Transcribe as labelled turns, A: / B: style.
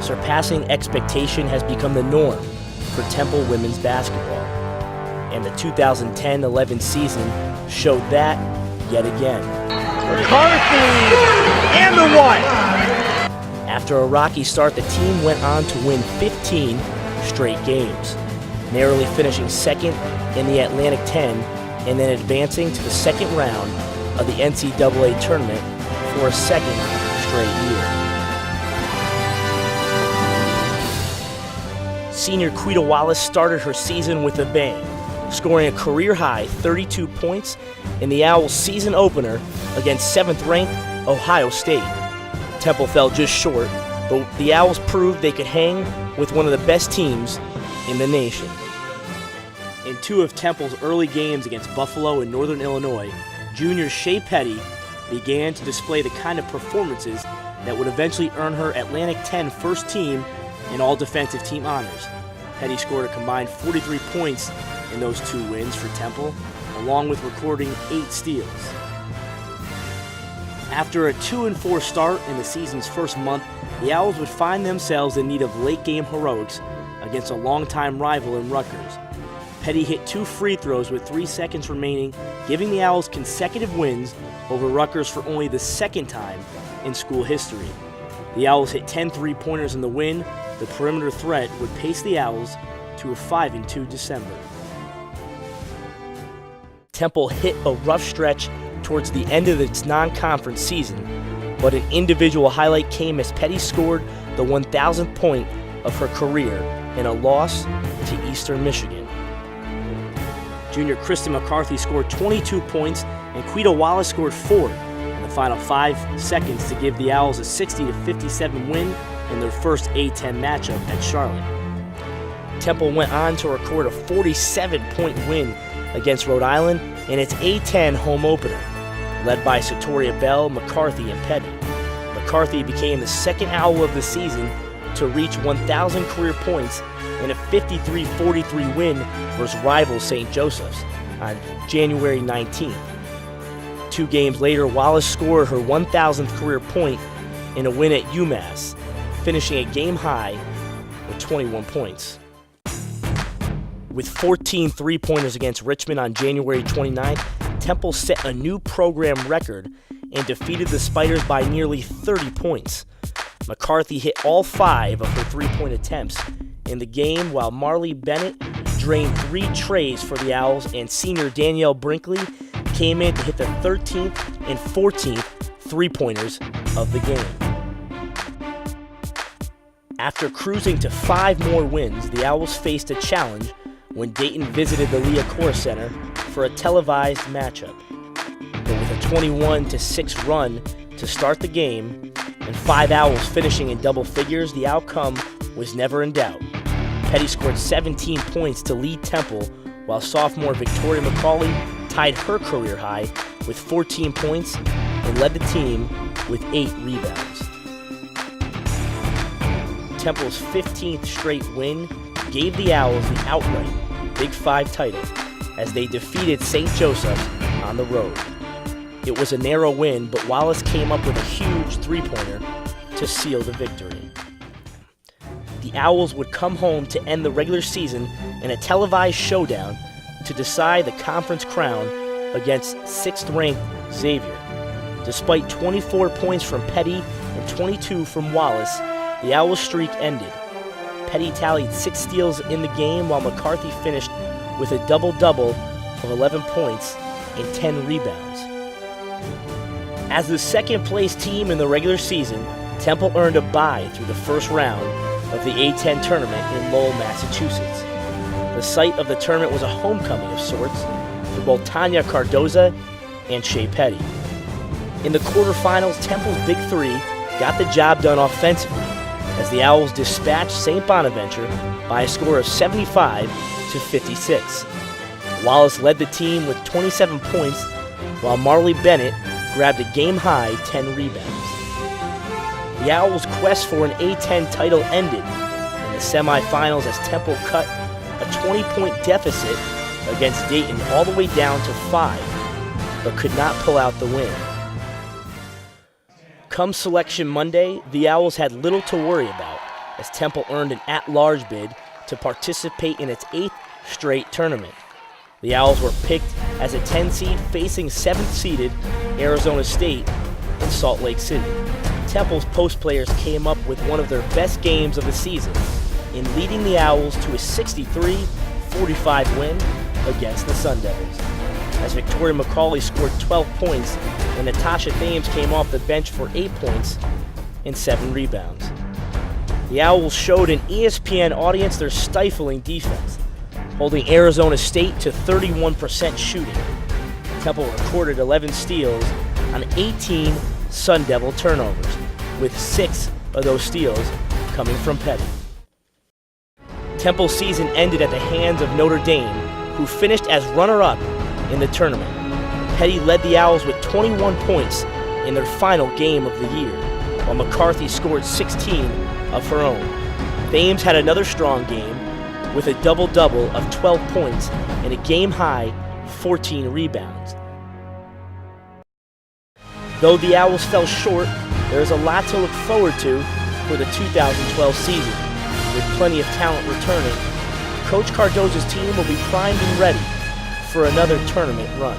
A: surpassing expectation has become the norm for Temple women's basketball, and the 2010-11 season showed that yet again.
B: McCarthy and the one.
A: After a rocky start, the team went on to win 15 straight games, narrowly finishing second in the Atlantic 10 and then advancing to the second round of the NCAA tournament for a second straight year. Senior Quita Wallace started her season with a bang, scoring a career-high 32 points in the Owls' season opener against 7th-ranked Ohio State. Temple fell just short, but the Owls proved they could hang with one of the best teams in the nation. In two of Temple's early games against Buffalo and Northern Illinois, junior Shea Petty began to display the kind of performances that would eventually earn her Atlantic 10 first team and all defensive team honors. Petty scored a combined 43 points in those two wins for Temple, along with recording 8 steals. After a 2-4 start in the season's first month, the Owls would find themselves in need of late-game heroics against a longtime rival in Rutgers. Petty hit 2 free throws with 3 seconds remaining, giving the Owls consecutive wins over Rutgers for only the second time in school history. The Owls hit 10 three-pointers in the win. The perimeter threat would pace the Owls to a 5-2 December. Temple hit a rough stretch towards the end of its non-conference season, but an individual highlight came as Petty scored the 1,000th point of her career in a loss to Eastern Michigan. Junior Kristen McCarthy scored 22 points and Quita Wallace scored 4 in the final 5 seconds to give the Owls a 60-57 win in their first A-10 matchup at Charlotte. Temple went on to record a 47-point win against Rhode Island in its A-10 home opener, led by Satoria Bell, McCarthy, and Petty. McCarthy became the second Owl of the season to reach 1,000 career points in a 53-43 win versus rival St. Joseph's on January 19th. 2 games later, Wallace scored her 1,000th career point in a win at UMass, finishing a game high with 21 points. With 14 three-pointers against Richmond on January 29th, Temple set a new program record and defeated the Spiders by nearly 30 points. McCarthy hit all 5 of her three-point attempts in the game, while Marley Bennett drained 3 trays for the Owls, and senior Danielle Brinkley came in to hit the 13th and 14th three-pointers of the game. After cruising to 5 more wins, the Owls faced a challenge when Dayton visited the Liacouras Center for a televised matchup. But with a 21-6 run to start the game and 5 Owls finishing in double figures, the outcome was never in doubt. Petty scored 17 points to lead Temple, while sophomore Victoria McCauley tied her career high with 14 points and led the team with 8 rebounds. Temple's 15th straight win gave the Owls the outright Big 5 title as they defeated St. Joseph's on the road. It was a narrow win, but Wallace came up with a huge three-pointer to seal the victory. The Owls would come home to end the regular season in a televised showdown to decide the conference crown against 6th-ranked Xavier. Despite 24 points from Petty and 22 from Wallace, the Owls' streak ended. Petty tallied 6 steals in the game, while McCarthy finished with a double-double of 11 points and 10 rebounds. As the second-place team in the regular season, Temple earned a bye through the first round of the A-10 tournament in Lowell, Massachusetts. The site of the tournament was a homecoming of sorts for both Tanya Cardoza and Shea Petty. In the quarterfinals, Temple's Big 3 got the job done offensively as the Owls dispatched St. Bonaventure by a score of 75-56. Wallace led the team with 27 points, while Marley Bennett grabbed a game-high 10 rebounds. The Owls' quest for an A-10 title ended in the semifinals as Temple cut a 20-point deficit against Dayton all the way down to 5, but could not pull out the win. Come Selection Monday, the Owls had little to worry about as Temple earned an at-large bid to participate in its 8th straight tournament. The Owls were picked as a 10 seed facing 7th seeded Arizona State in Salt Lake City. Temple's post players came up with one of their best games of the season in leading the Owls to a 63-45 win against the Sun Devils, as Victoria McCauley scored 12 points and Natasha Thames came off the bench for 8 points and 7 rebounds. The Owls showed an ESPN audience their stifling defense, holding Arizona State to 31% shooting. Temple recorded 11 steals on 18 Sun Devil turnovers, with 6 of those steals coming from Petty. Temple's season ended at the hands of Notre Dame, who finished as runner-up in the tournament. Petty led the Owls with 21 points in their final game of the year, while McCarthy scored 16 of her own. Thames had another strong game with a double-double of 12 points and a game-high 14 rebounds. Though the Owls fell short, there is a lot to look forward to for the 2012 season. With plenty of talent returning, Coach Cardozo's team will be primed and ready for another tournament run.